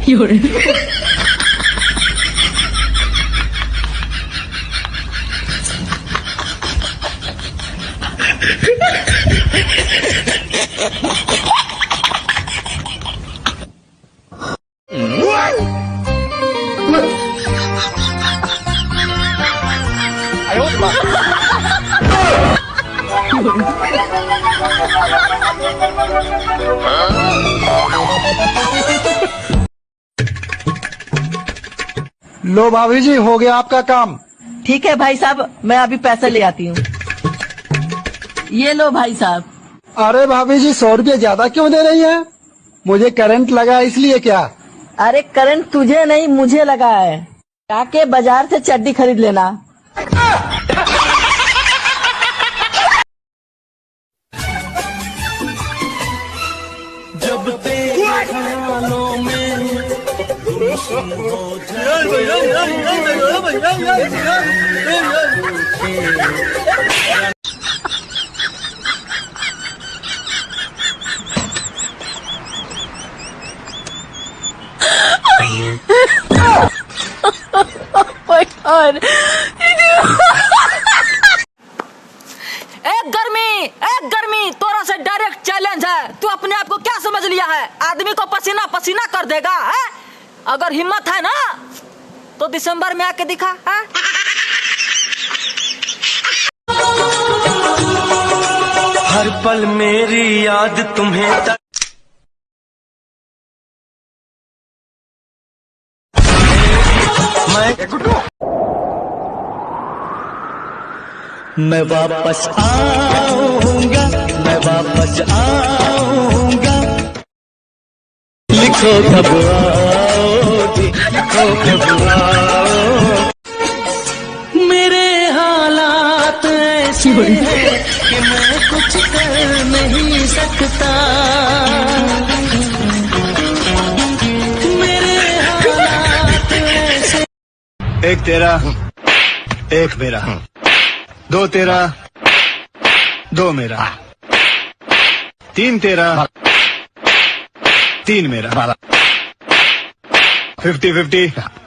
有人， 哎呦我的妈！ लो भाभी जी, हो गया आपका काम। ठीक है भाई साहब, मैं अभी पैसा ले आती हूँ। ये लो भाई साहब। अरे भाभी जी, 100 रुपये ज्यादा क्यों दे रही है? मुझे करंट लगा इसलिए क्या? अरे करंट तुझे नहीं मुझे लगा है। जाके बाजार से चड्डी खरीद लेना। जब तेरे ख्यालों में गुमसुम हो एक गर्मी तोरा से डायरेक्ट चैलेंज है। तू अपने आप को क्या समझ लिया है? आदमी को पसीना पसीना कर देगा है? अगर हिम्मत है ना तो दिसंबर में आके दिखा है? हर पल मेरी याद तुम्हें मैं वापस आऊंगा, मैं वापस आऊंगा। लिखो कब आओगी, लिखो कब आओ। मेरे हालात ऐसे हैं कि मैं कुछ कर नहीं सकता। मेरे हालात ऐसे। एक तेरा, एक मेरा, 2 तेरा, 2 मेरा, 3 तेरा, 3 मेरा, 50-50।